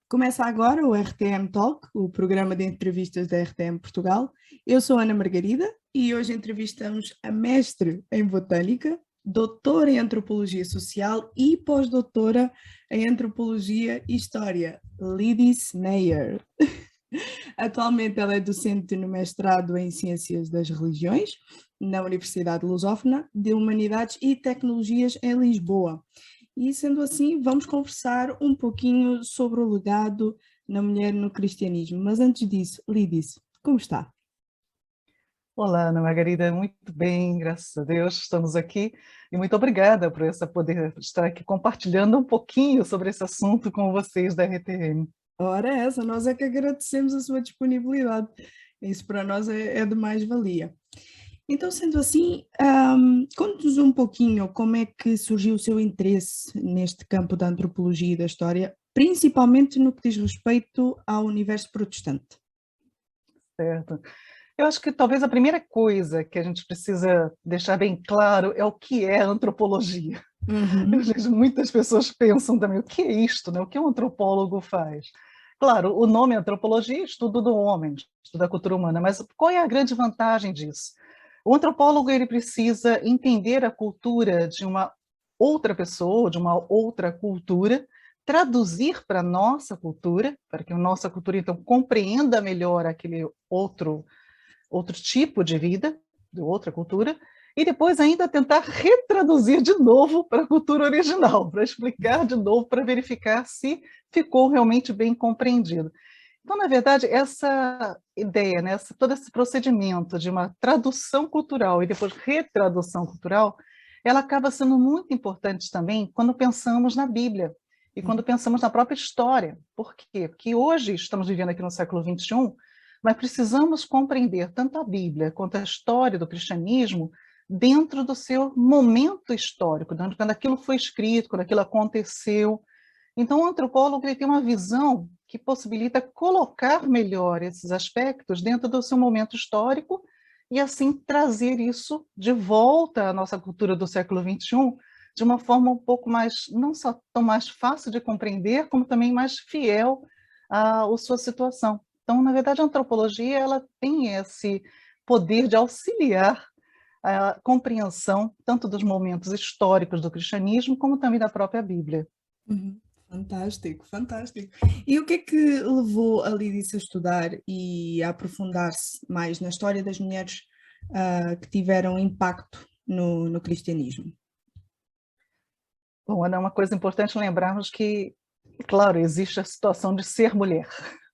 Começa agora o RTM Talk, o programa de entrevistas da RTM Portugal. Eu sou Ana Margarida e hoje entrevistamos a mestre em Botânica, doutora em Antropologia Social e pós-doutora em Antropologia e História, Lidis Neyer. Atualmente ela é docente no mestrado em Ciências das Religiões na Universidade Lusófona de Humanidades e Tecnologias em Lisboa. E sendo assim, vamos conversar um pouquinho sobre o legado na mulher no cristianismo. Mas antes disso, Lidis, como está? Olá, Ana Margarida, muito bem, graças a Deus, estamos aqui e muito obrigada por essa poder estar aqui compartilhando um pouquinho sobre esse assunto com vocês da RTM. Ora, essa, nós é que agradecemos a sua disponibilidade. Isso para nós é de mais-valia. Então, sendo assim, conte-nos um pouquinho como é que surgiu o seu interesse neste campo da antropologia e da história, principalmente no que diz respeito ao universo protestante. Certo. Eu acho que talvez a primeira coisa que a gente precisa deixar bem claro é o que é antropologia. Eu Uhum. vejo muitas pessoas pensam também, o que é isto, né? O que um antropólogo faz? Claro, o nome antropologia é estudo do homem, estudo da cultura humana, mas qual é a grande vantagem disso? O antropólogo ele precisa entender a cultura de uma outra pessoa, de uma outra cultura, traduzir para a nossa cultura, para que a nossa cultura então compreenda melhor aquele outro tipo de vida, de outra cultura, e depois ainda tentar retraduzir de novo para a cultura original, para explicar de novo, para verificar se ficou realmente bem compreendido. Então, na verdade, essa ideia, né, todo esse procedimento de uma tradução cultural e depois retradução cultural, ela acaba sendo muito importante também quando pensamos na Bíblia e quando pensamos na própria história. Por quê? Porque hoje estamos vivendo aqui no século XXI, mas precisamos compreender tanto a Bíblia quanto a história do cristianismo dentro do seu momento histórico, quando aquilo foi escrito, quando aquilo aconteceu. Então, o antropólogo ele tem uma visão que possibilita colocar melhor esses aspectos dentro do seu momento histórico e, assim, trazer isso de volta à nossa cultura do século XXI de uma forma um pouco mais, não só tão mais fácil de compreender, como também mais fiel à sua situação. Então, na verdade, a antropologia ela tem esse poder de auxiliar a compreensão tanto dos momentos históricos do cristianismo, como também da própria Bíblia. Uhum. Fantástico, fantástico. E o que é que levou a Lídice a estudar e a aprofundar-se mais na história das mulheres que tiveram impacto no cristianismo? Bom, Ana, uma coisa importante lembrarmos que, claro, existe a situação de ser mulher.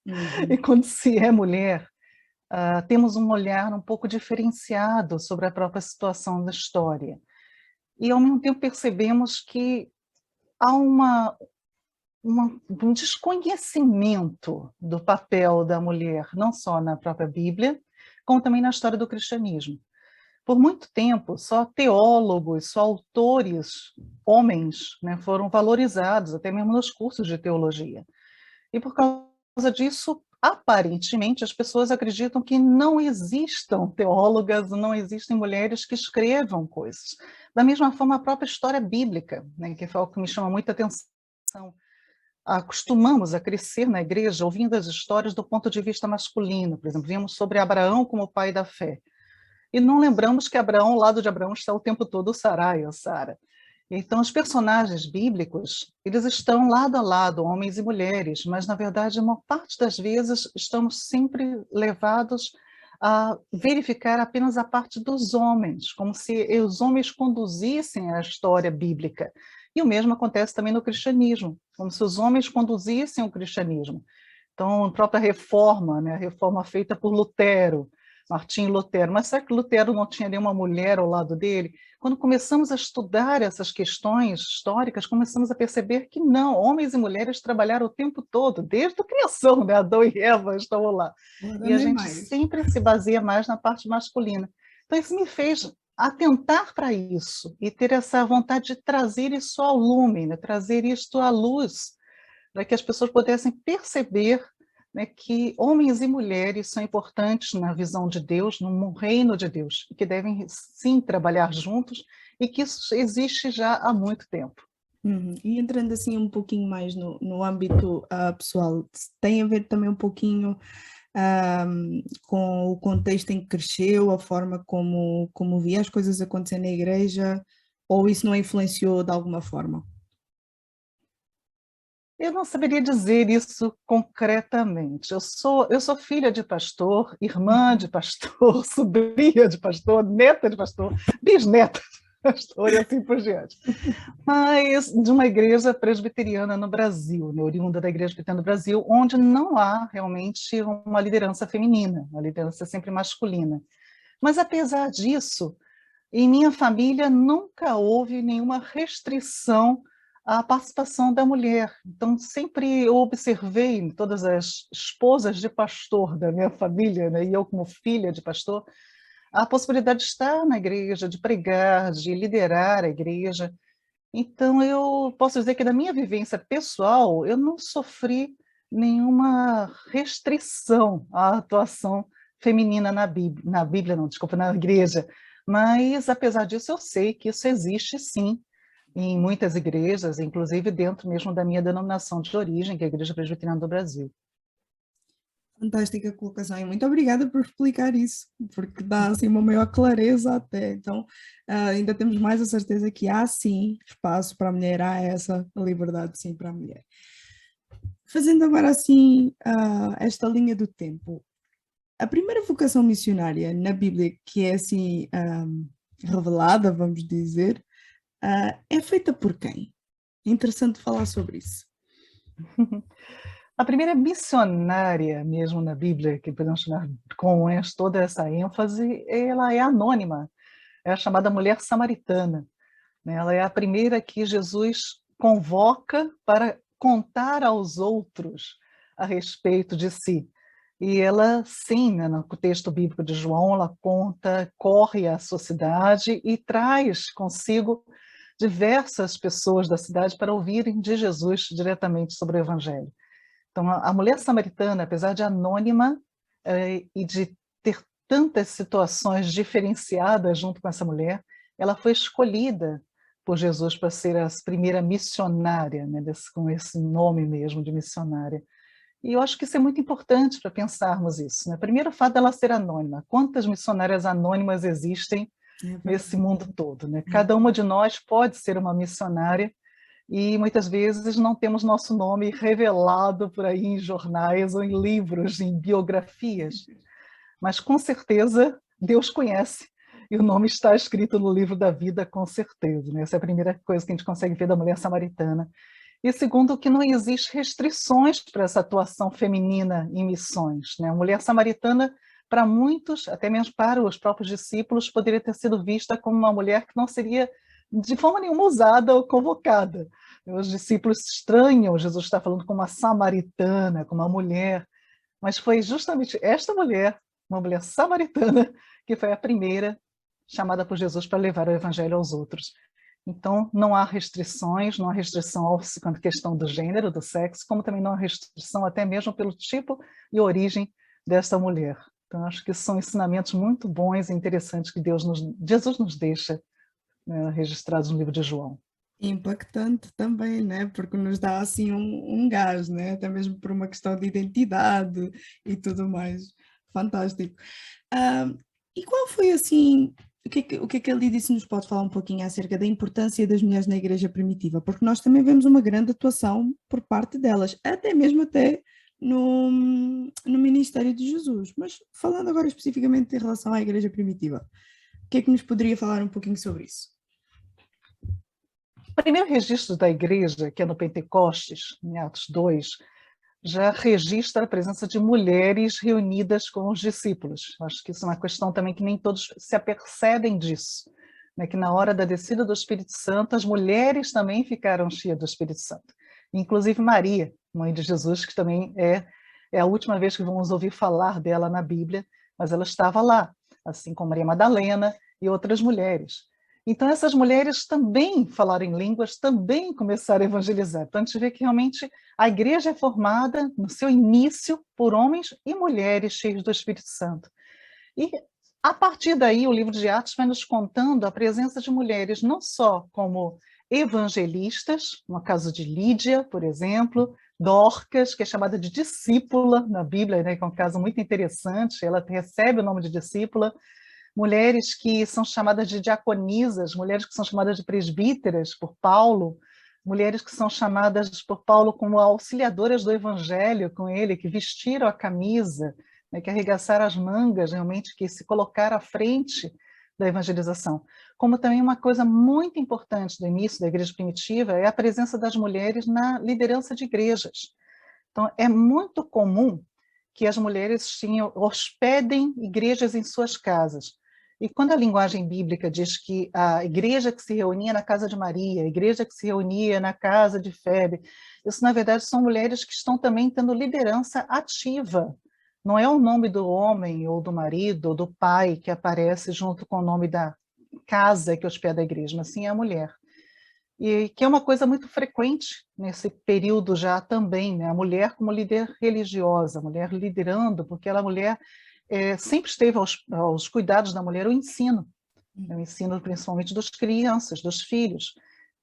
E Uhum. quando se é mulher, temos um olhar um pouco diferenciado sobre a própria situação da história. E, ao mesmo tempo, percebemos que há um desconhecimento do papel da mulher, não só na própria Bíblia, como também na história do cristianismo. Por muito tempo, só teólogos, só autores, homens, né, foram valorizados, até mesmo nos cursos de teologia. E por causa disso, aparentemente, as pessoas acreditam que não existam teólogas, não existem mulheres que escrevam coisas. Da mesma forma, a própria história bíblica, né, que é algo que me chama muita atenção. Acostumamos a crescer na igreja ouvindo as histórias do ponto de vista masculino. Por exemplo, vimos sobre Abraão como pai da fé. E não lembramos que Abraão, ao lado de Abraão, está o tempo todo Sarai ou Sara. Então, os personagens bíblicos, eles estão lado a lado, homens e mulheres, mas, na verdade, uma parte das vezes, estamos sempre levados a verificar apenas a parte dos homens, como se os homens conduzissem a história bíblica. E o mesmo acontece também no cristianismo, como se os homens conduzissem o cristianismo. Então, a própria reforma, né, a reforma feita por Lutero, Martim Lutero, mas será que Lutero não tinha nenhuma mulher ao lado dele? Quando começamos a estudar essas questões históricas, começamos a perceber que não, homens e mulheres trabalharam o tempo todo, desde a criação, né? Adão e Eva estavam lá. Ora, E a nem gente mais. sempre se baseia mais na parte masculina. Então, isso me fez atentar para isso e ter essa vontade de trazer isso ao lume, né? Trazer isto à luz, para que as pessoas pudessem perceber, né, que homens e mulheres são importantes na visão de Deus, no reino de Deus, e que devem sim trabalhar juntos, e que isso existe já há muito tempo. Uhum. E entrando assim um pouquinho mais no âmbito pessoal, tem a ver também um pouquinho com o contexto em que cresceu, a forma como via as coisas acontecer na igreja, ou isso não influenciou de alguma forma? Eu não saberia dizer isso concretamente. Eu sou filha de pastor, irmã de pastor, sobrinha de pastor, neta de pastor, bisneta de pastor e assim por diante. Mas de uma igreja presbiteriana no Brasil, né, oriunda da Igreja Presbiteriana do Brasil, onde não há realmente uma liderança feminina, uma liderança sempre masculina. Mas apesar disso, em minha família nunca houve nenhuma restrição à participação da mulher. Então, sempre eu observei em todas as esposas de pastor da minha família, né, e eu como filha de pastor, a possibilidade de estar na igreja, de pregar, de liderar a igreja. Então, eu posso dizer que, na minha vivência pessoal, eu não sofri nenhuma restrição à atuação feminina na Bíblia não, desculpa, na igreja. Mas, apesar disso, eu sei que isso existe, sim, em muitas igrejas, inclusive dentro mesmo da minha denominação de origem, que é a Igreja Presbiteriana do Brasil. Fantástica colocação e muito obrigada por explicar isso, porque dá assim uma maior clareza até. Então, ainda temos mais a certeza que há sim espaço para a mulher, há essa liberdade sim para a mulher. Fazendo agora assim esta linha do tempo, a primeira vocação missionária na Bíblia que é assim revelada, vamos dizer, é feita por quem? É interessante falar sobre isso. A primeira missionária mesmo na Bíblia, que podemos chamar com toda essa ênfase, ela é anônima, é a chamada mulher samaritana, né? Ela é a primeira que Jesus convoca para contar aos outros a respeito de si. E ela, sim, né, no texto bíblico de João, ela conta, corre à sua cidade e traz consigo diversas pessoas da cidade para ouvirem de Jesus diretamente sobre o Evangelho. Então, a mulher samaritana, apesar de anônima e de ter tantas situações diferenciadas junto com essa mulher, ela foi escolhida por Jesus para ser a primeira missionária, né, com esse nome mesmo de missionária. E eu acho que isso é muito importante para pensarmos isso, né? Primeiro, o fato dela ser anônima. Quantas missionárias anônimas existem É nesse verdade. mundo todo, né? Cada uma de nós pode ser uma missionária e muitas vezes não temos nosso nome revelado por aí em jornais ou em livros, em biografias, mas com certeza Deus conhece e o nome está escrito no livro da vida, com certeza, né? Essa é a primeira coisa que a gente consegue ver da mulher samaritana. E segundo, que não existe restrições para essa atuação feminina em missões, né? A mulher samaritana, para muitos, até mesmo para os próprios discípulos, poderia ter sido vista como uma mulher que não seria de forma nenhuma usada ou convocada. Os discípulos estranham Jesus está falando com uma samaritana, com uma mulher, mas foi justamente esta mulher, uma mulher samaritana, que foi a primeira chamada por Jesus para levar o evangelho aos outros. Então, não há restrições, não há restrição quanto à questão do gênero, do sexo, como também não há restrição até mesmo pelo tipo e origem desta mulher. Então, acho que são ensinamentos muito bons e interessantes que Jesus nos deixa, né, registrados no livro de João. Impactante também, né? Porque nos dá assim um gás, né? Até mesmo por uma questão de identidade e tudo mais. Fantástico. Ah, e qual foi assim, o que é que a Lídice nos pode falar um pouquinho acerca da importância das mulheres na igreja primitiva? Porque nós também vemos uma grande atuação por parte delas, até mesmo até no ministério de Jesus. Mas falando agora especificamente em relação à igreja primitiva, o que é que nos poderia falar um pouquinho sobre isso? O primeiro registro da igreja, que é no Pentecostes, em Atos 2, já registra a presença de mulheres reunidas com os discípulos. Acho que isso é uma questão também que nem todos se apercebem disso, né? Que na hora da descida do Espírito Santo, as mulheres também ficaram cheias do Espírito Santo. Inclusive Maria, mãe de Jesus, que também é a última vez que vamos ouvir falar dela na Bíblia, mas ela estava lá, assim como Maria Madalena e outras mulheres. Então, essas mulheres também falaram em línguas, também começaram a evangelizar. Então, a gente vê que realmente a igreja é formada, no seu início, por homens e mulheres cheios do Espírito Santo. E, a partir daí, o livro de Atos vai nos contando a presença de mulheres, não só como evangelistas, no caso de Lídia, por exemplo, Dorcas, que é chamada de discípula na Bíblia, né, que é um caso muito interessante, ela recebe o nome de discípula, mulheres que são chamadas de diaconisas, mulheres que são chamadas de presbíteras por Paulo, mulheres que são chamadas por Paulo como auxiliadoras do evangelho com ele, que vestiram a camisa, né, que arregaçaram as mangas, realmente, que se colocaram à frente da evangelização. Como também uma coisa muito importante do início da igreja primitiva é a presença das mulheres na liderança de igrejas. Então, é muito comum que as mulheres hospedem igrejas em suas casas. E quando a linguagem bíblica diz que a igreja que se reunia na casa de Maria, a igreja que se reunia na casa de Febe, isso, na verdade, são mulheres que estão também tendo liderança ativa. Não é o nome do homem, ou do marido, ou do pai que aparece junto com o nome da casa que hospeda a igreja, mas sim a mulher. E que é uma coisa muito frequente nesse período já também, né? A mulher como líder religiosa, a mulher liderando, porque ela, a mulher, sempre esteve aos cuidados da mulher o ensino principalmente das crianças, dos filhos.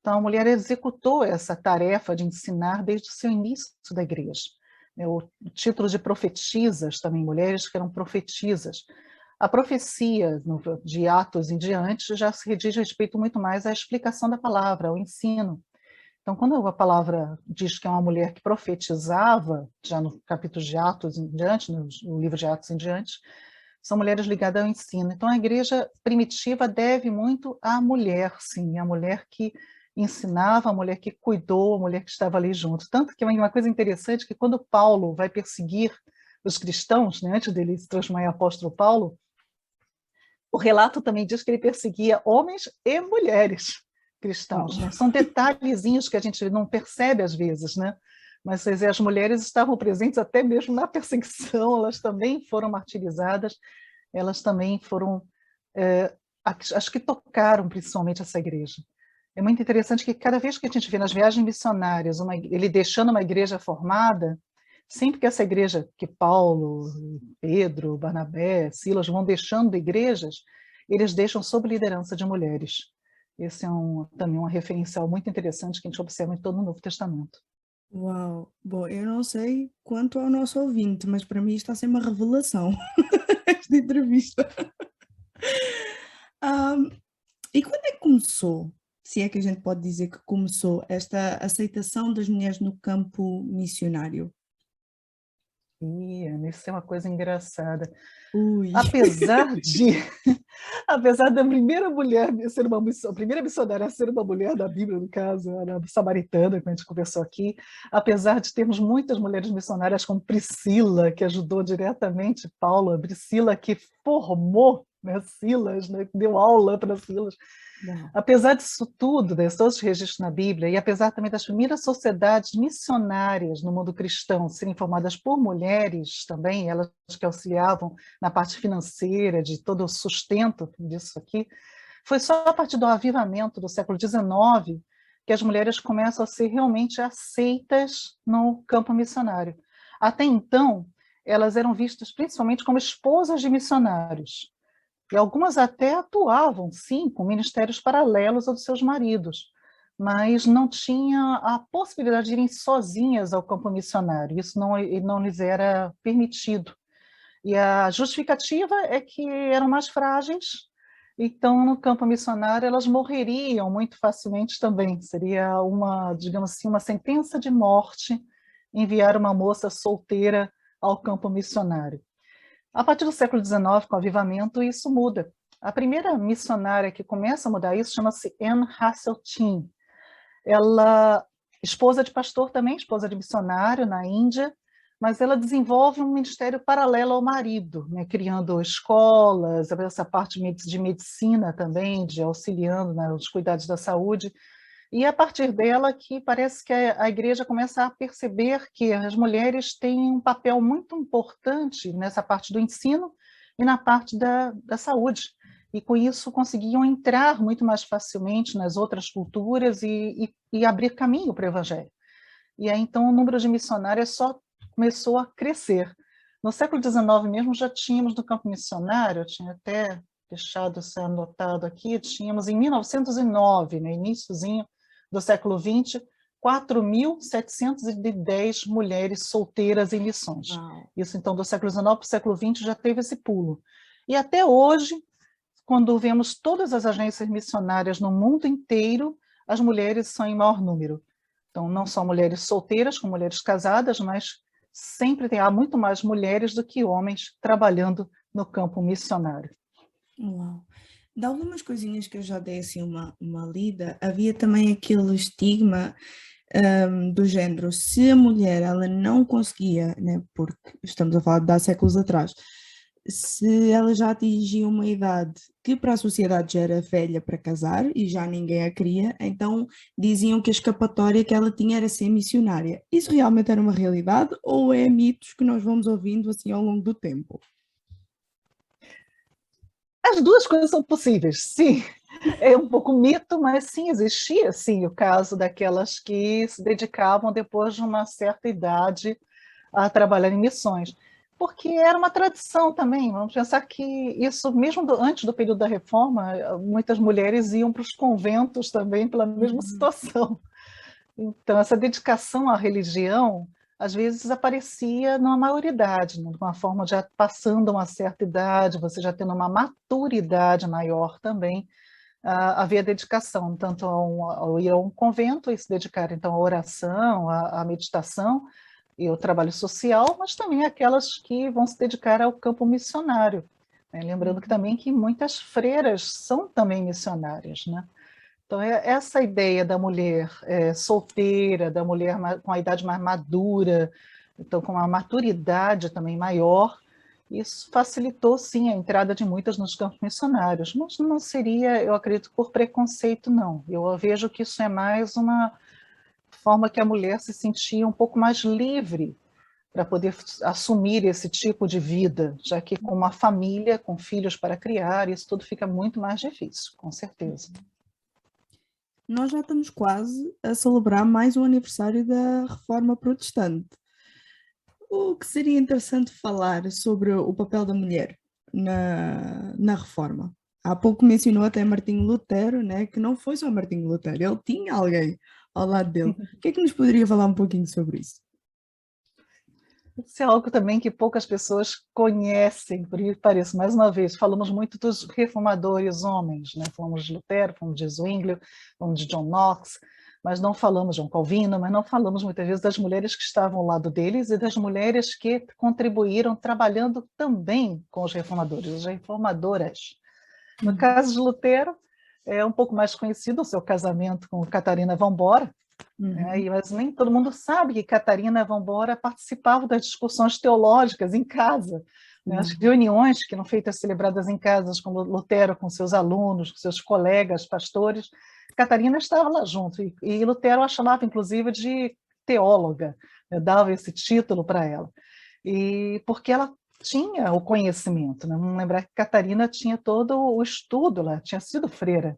Então, a mulher executou essa tarefa de ensinar desde o seu início da igreja. O título de profetisas também, mulheres que eram profetisas. A profecia de Atos em diante já se diz respeito muito mais à explicação da palavra, ao ensino. Então, quando a palavra diz que é uma mulher que profetizava, já no capítulo de Atos em diante, no livro de Atos em diante, são mulheres ligadas ao ensino. Então, a igreja primitiva deve muito à mulher, sim, à mulher que ensinava, a mulher que cuidou, a mulher que estava ali junto. Tanto que uma coisa interessante é que quando Paulo vai perseguir os cristãos, né, antes dele se transformar em apóstolo Paulo, o relato também diz que ele perseguia homens e mulheres cristãos. Né? São detalhezinhos que a gente não percebe às vezes, né? Mas as mulheres estavam presentes até mesmo na perseguição, elas também foram martirizadas, elas também foram, acho que tocaram principalmente essa igreja. É muito interessante que cada vez que a gente vê nas viagens missionárias, ele deixando uma igreja formada, sempre que essa igreja, que Paulo, Pedro, Barnabé, Silas vão deixando igrejas, eles deixam sob liderança de mulheres. Esse é também um referencial muito interessante que a gente observa em todo o Novo Testamento. Uau! Bom, eu não sei quanto ao nosso ouvinte, mas para mim está a ser uma revelação esta entrevista. E quando é que começou, se é que a gente pode dizer que começou, esta aceitação das mulheres no campo missionário? Isso é uma coisa engraçada. Ui. Apesar da primeira mulher ser a primeira missionária a ser uma mulher da Bíblia, no caso, a samaritana, que a gente conversou aqui, apesar de termos muitas mulheres missionárias como Priscila, que ajudou diretamente Paulo, a Priscila que formou, né, Silas, né, que deu aula para Silas. Não. Apesar disso tudo, desses todos os registros na Bíblia, e apesar também das primeiras sociedades missionárias no mundo cristão serem formadas por mulheres também, elas que auxiliavam na parte financeira, de todo o sustento disso aqui, foi só a partir do avivamento do século XIX que as mulheres começam a ser realmente aceitas no campo missionário. Até então, elas eram vistas principalmente como esposas de missionários. E algumas até atuavam, sim, com ministérios paralelos aos seus maridos, mas não tinha a possibilidade de irem sozinhas ao campo missionário. Isso não lhes era permitido. E a justificativa é que eram mais frágeis, então, no campo missionário, elas morreriam muito facilmente também. Seria digamos assim, uma sentença de morte enviar uma moça solteira ao campo missionário. A partir do século XIX, com o avivamento, isso muda. A primeira missionária que começa a mudar isso chama-se Anne Hasseltine. Ela, esposa de pastor também, esposa de missionário na Índia, mas ela desenvolve um ministério paralelo ao marido, né, criando escolas, essa parte de medicina também, de auxiliando nos cuidados da saúde. E a partir dela que parece que a igreja começa a perceber que as mulheres têm um papel muito importante nessa parte do ensino e na parte da saúde. E com isso conseguiam entrar muito mais facilmente nas outras culturas e abrir caminho para o evangelho. E aí então o número de missionárias só começou a crescer. No século XIX mesmo já tínhamos no campo missionário, eu tinha até deixado isso anotado aqui, tínhamos em 1909, no iniciozinho, do século XX, 4.710 mulheres solteiras em missões. Uau. Isso, então, do século XIX para o século XX já teve esse pulo. E até hoje, quando vemos todas as agências missionárias no mundo inteiro, as mulheres são em maior número. Então, não só mulheres solteiras, como mulheres casadas, mas sempre há muito mais mulheres do que homens trabalhando no campo missionário. Uau. De algumas coisinhas que eu já dei assim uma lida, havia também aquele estigma do género, se a mulher ela não conseguia, né, porque estamos a falar de há séculos atrás, se ela já atingia uma idade que para a sociedade já era velha para casar e já ninguém a queria, então diziam que a escapatória que ela tinha era ser missionária. Isso realmente era uma realidade ou é mitos que nós vamos ouvindo assim ao longo do tempo? As duas coisas são possíveis, sim. É um pouco mito, mas sim, existia sim o caso daquelas que se dedicavam depois de uma certa idade a trabalhar em missões, porque era uma tradição também. Vamos pensar que isso, mesmo antes do período da Reforma, muitas mulheres iam para os conventos também pela mesma situação. Então, essa dedicação à religião, às vezes, aparecia numa maioridade, né? De uma forma já passando uma certa idade, você já tendo uma maturidade maior também, havia dedicação, tanto ao ir a um convento e se dedicar, então, à oração, à meditação e ao trabalho social, mas também aquelas que vão se dedicar ao campo missionário, né? Lembrando que também que muitas freiras são também missionárias, né? Então, essa ideia da mulher solteira, da mulher com a idade mais madura, então com uma maturidade também maior, isso facilitou, sim, a entrada de muitas nos campos missionários, mas não seria, eu acredito, por preconceito, não. Eu vejo que isso é mais uma forma que a mulher se sentia um pouco mais livre para poder assumir esse tipo de vida, já que com uma família, com filhos para criar, isso tudo fica muito mais difícil, com certeza. Nós já estamos quase a celebrar mais um aniversário da Reforma Protestante. O que seria interessante falar sobre o papel da mulher na Reforma? Há pouco mencionou até Martinho Lutero, né, que não foi só Martinho Lutero, ele tinha alguém ao lado dele. O que é que nos poderia falar um pouquinho sobre isso? Isso é algo também que poucas pessoas conhecem, por que pareça. Mais uma vez, falamos muito dos reformadores homens, né? Falamos de Lutero, falamos de Zwingli, falamos de John Knox, mas não falamos de João Calvino, mas não falamos muitas vezes das mulheres que estavam ao lado deles e das mulheres que contribuíram trabalhando também com os reformadores, as reformadoras. No caso de Lutero, é um pouco mais conhecido o seu casamento com Catarina von Bora, mas nem todo mundo sabe que Catarina von Bora participava das discussões teológicas em casa, né? As reuniões que eram feitas, celebradas em casas com Lutero, com seus alunos, com seus colegas, pastores, Catarina estava lá junto, e Lutero a chamava, inclusive, de teóloga, né? Dava esse título para ela, e porque ela tinha o conhecimento, né? Vamos lembrar que Catarina tinha todo o estudo, ela tinha sido freira,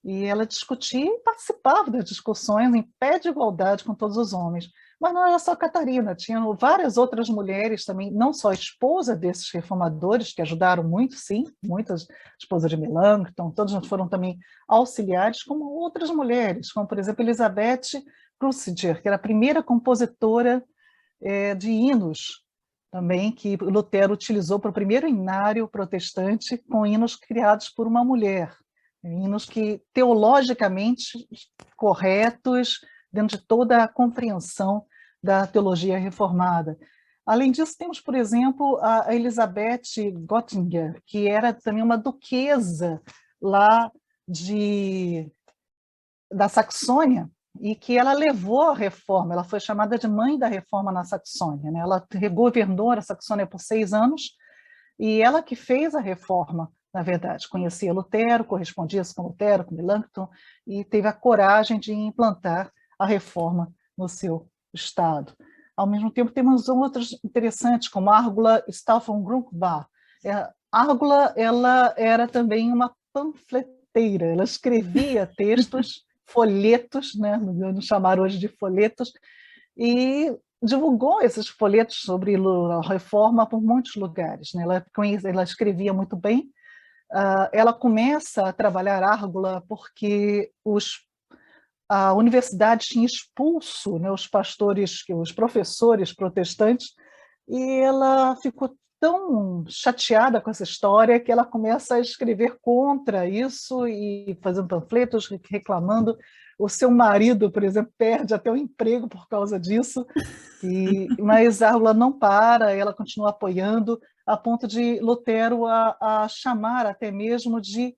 e ela discutia e participava das discussões em pé de igualdade com todos os homens. Mas não era só Catarina, tinham várias outras mulheres também, não só esposa desses reformadores, que ajudaram muito, sim, muitas, esposa de Melanchthon, todos foram também auxiliares, como outras mulheres, como, por exemplo, Elizabeth Cruciger, que era a primeira compositora de hinos, também, que Lutero utilizou para o primeiro inário protestante, com hinos criados por uma mulher. Hinos que teologicamente corretos, dentro de toda a compreensão da teologia reformada. Além disso, temos, por exemplo, a Elizabeth Göttinger, que era também uma duquesa lá da Saxônia, e que ela levou a reforma, ela foi chamada de mãe da reforma na Saxônia, né? Ela governou a Saxônia por 6 anos, e ela que fez a reforma, na verdade, conhecia Lutero, correspondia-se com Lutero, com Melanchthon, e teve a coragem de implantar a reforma no seu estado. Ao mesmo tempo, temos outros interessantes, como Árgula Stauffacher Grundbach. Árgula, ela era também uma panfleteira, ela escrevia textos, folhetos, né, nos chamaram hoje de folhetos, e divulgou esses folhetos sobre a reforma por muitos lugares, né? Ela escrevia muito bem. Ela começa a trabalhar Árgula porque a universidade tinha expulso, né, os pastores, os professores protestantes, e ela ficou tão chateada com essa história que ela começa a escrever contra isso e fazendo panfletos reclamando. O seu marido, por exemplo, perde até o emprego por causa disso, mas a aula não para, ela continua apoiando, a ponto de Lutero a chamar até mesmo de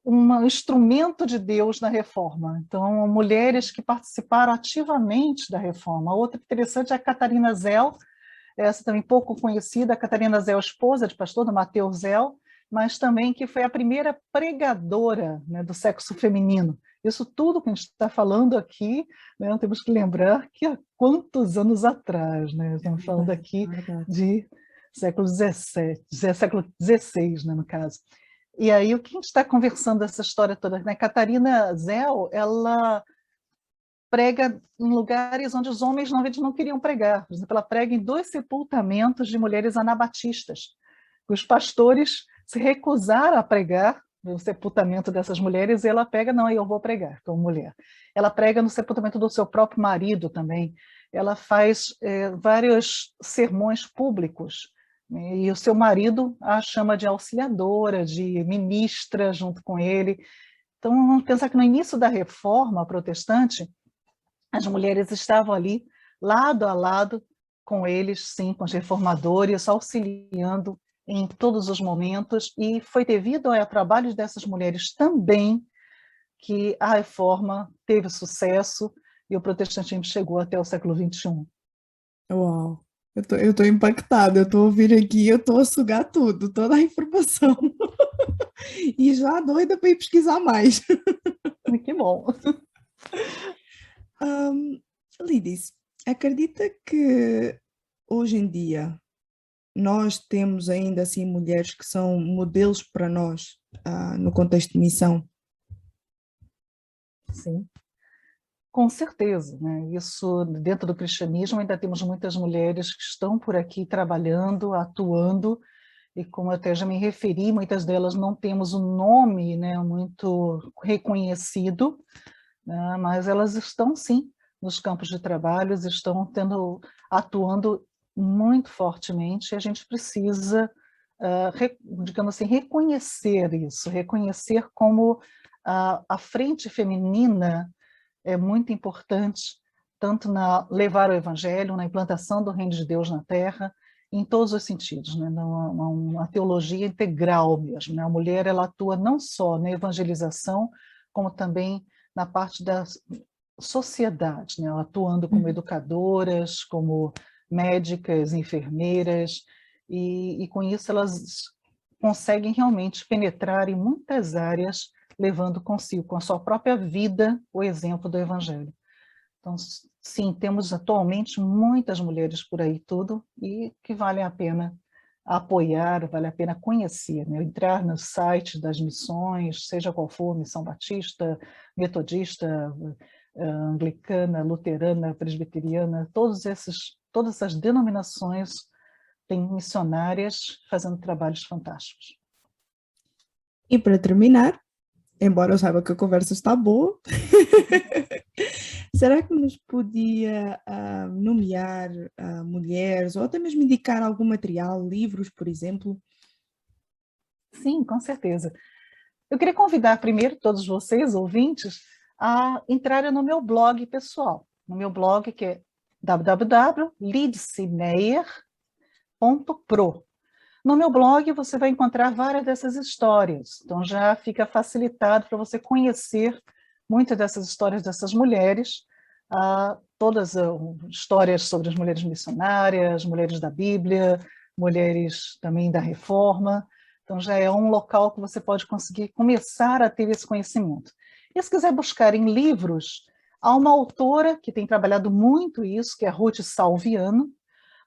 um instrumento de Deus na reforma. Então, mulheres que participaram ativamente da reforma. Outra interessante é a Catarina Zell, essa também pouco conhecida, a Catarina Zell, esposa de pastor do Mateus Zell, mas também que foi a primeira pregadora, né, do sexo feminino. Isso tudo que a gente está falando aqui, né, temos que lembrar que há quantos anos atrás, né, estamos falando aqui de século XVII, século XVI, né, no caso. E aí, o que a gente está conversando essa história toda, né? Catarina Zell, ela prega em lugares onde os homens não queriam pregar. Por exemplo, ela prega em 2 sepultamentos de mulheres anabatistas. Os pastores se recusaram a pregar no sepultamento dessas mulheres, e ela pega, não, eu vou pregar como mulher. Ela prega no sepultamento do seu próprio marido também. Ela faz vários sermões públicos, né, e o seu marido a chama de auxiliadora, de ministra junto com ele. Então, vamos pensar que no início da reforma protestante, as mulheres estavam ali, lado a lado com eles, sim, com os reformadores, auxiliando em todos os momentos, e foi devido ao trabalho dessas mulheres também que a reforma teve sucesso e o protestantismo chegou até o século XXI. Uau! Eu tô impactada, eu tô ouvindo aqui, eu tô a sugar tudo, toda a informação. E já doida para ir pesquisar mais. Que bom! Lidis, acredita que hoje em dia nós temos ainda assim mulheres que são modelos para nós, no contexto de missão? Sim, com certeza, né? Isso, dentro do cristianismo, ainda temos muitas mulheres que estão por aqui trabalhando, atuando, e como eu até já me referi, muitas delas não temos um nome, né, muito reconhecido, né, mas elas estão sim nos campos de trabalho, estão atuando muito fortemente, e a gente precisa, digamos assim, reconhecer isso, reconhecer como a frente feminina é muito importante, tanto na levar o evangelho, na implantação do reino de Deus na terra, em todos os sentidos, né? Uma teologia integral mesmo, né? A mulher, ela atua não só na evangelização, como também na parte da sociedade, né? Ela atuando como educadoras, como médicas, enfermeiras, e com isso elas conseguem realmente penetrar em muitas áreas, levando consigo, com a sua própria vida, o exemplo do Evangelho. Então, sim, temos atualmente muitas mulheres por aí tudo, e que vale a pena apoiar, vale a pena conhecer, né? Entrar nos sites das missões, seja qual for, Missão Batista, Metodista, Anglicana, Luterana, Presbiteriana, todas essas denominações têm missionárias fazendo trabalhos fantásticos. E para terminar, embora eu saiba que a conversa está boa, será que nos podia nomear mulheres ou até mesmo indicar algum material, livros, por exemplo? Sim, com certeza. Eu queria convidar primeiro todos vocês, ouvintes, a entrarem no meu blog pessoal, no meu blog que é www.lidseymeyer.pro. No meu blog você vai encontrar várias dessas histórias, então já fica facilitado para você conhecer muitas dessas histórias dessas mulheres, todas histórias sobre as mulheres missionárias, mulheres da Bíblia, mulheres também da Reforma. Então já é um local que você pode conseguir começar a ter esse conhecimento. E se quiser buscar em livros, há uma autora que tem trabalhado muito isso, que é a Ruth Salviano.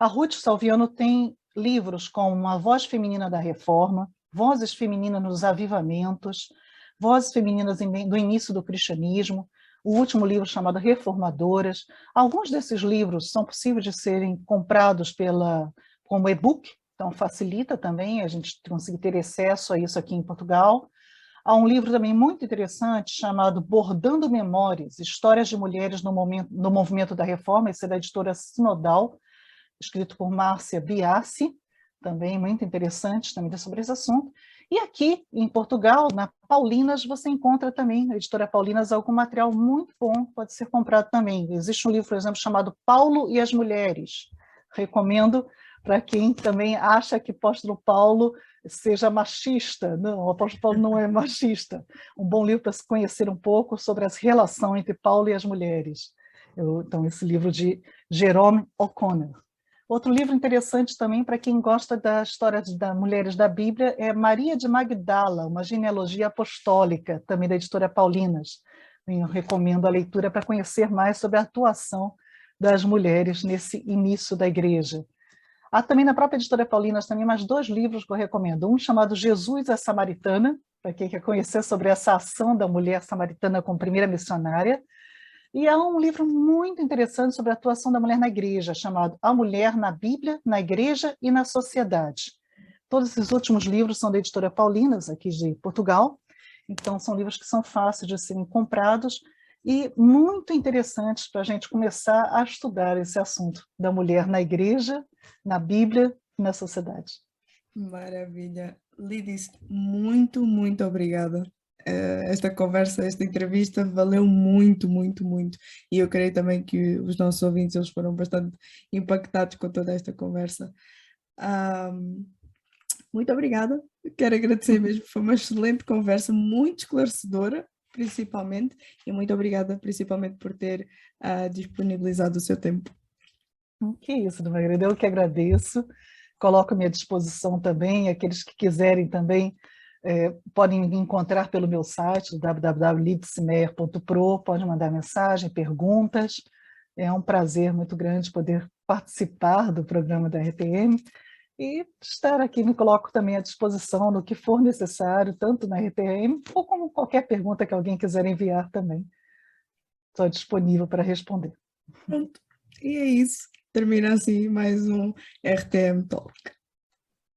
A Ruth Salviano tem livros como A Voz Feminina da Reforma, Vozes Femininas nos Avivamentos, Vozes Femininas do Início do Cristianismo, o último livro chamado Reformadoras. Alguns desses livros são possíveis de serem comprados como e-book, então facilita também a gente conseguir ter acesso a isso aqui em Portugal. Há um livro também muito interessante chamado Bordando Memórias, Histórias de Mulheres no Movimento da Reforma, esse é da editora Sinodal, escrito por Márcia Biassi, também muito interessante também sobre esse assunto. E aqui, em Portugal, na Paulinas, você encontra também, na editora Paulinas, algum material muito bom, pode ser comprado também. Existe um livro, por exemplo, chamado Paulo e as Mulheres. Recomendo para quem também acha que o apóstolo Paulo seja machista. Não, o apóstolo Paulo não é machista. Um bom livro para se conhecer um pouco sobre as relações entre Paulo e as mulheres. Então, esse livro de Jerome O'Connor. Outro livro interessante também para quem gosta da história das mulheres da Bíblia é Maria de Magdala, uma genealogia apostólica, também da editora Paulinas. Eu recomendo a leitura para conhecer mais sobre a atuação das mulheres nesse início da igreja. Há também na própria editora Paulinas também mais 2 livros que eu recomendo. Um chamado Jesus a Samaritana, para quem quer conhecer sobre essa ação da mulher samaritana como primeira missionária. E há um livro muito interessante sobre a atuação da mulher na igreja, chamado A Mulher na Bíblia, na Igreja e na Sociedade. Todos esses últimos livros são da editora Paulinas, aqui de Portugal, então são livros que são fáceis de serem comprados e muito interessantes para a gente começar a estudar esse assunto da mulher na igreja, na Bíblia e na sociedade. Maravilha. Lidis, muito, muito obrigada. Esta conversa, esta entrevista valeu muito, muito, muito. E eu creio também que os nossos ouvintes eles foram bastante impactados com toda esta conversa. Muito obrigada. Quero agradecer mesmo. Foi uma excelente conversa, muito esclarecedora, principalmente. E muito obrigada, principalmente, por ter disponibilizado o seu tempo. Que isso, Dona Margarida, eu que agradeço. Coloco à minha disposição também, aqueles que quiserem também podem me encontrar pelo meu site, www.lidsimer.pro, podem mandar mensagem, perguntas. É um prazer muito grande poder participar do programa da RTM e estar aqui, me coloco também à disposição no que for necessário, tanto na RTM ou como qualquer pergunta que alguém quiser enviar também. Estou disponível para responder. Pronto, e é isso. Termina assim mais um RTM Talk.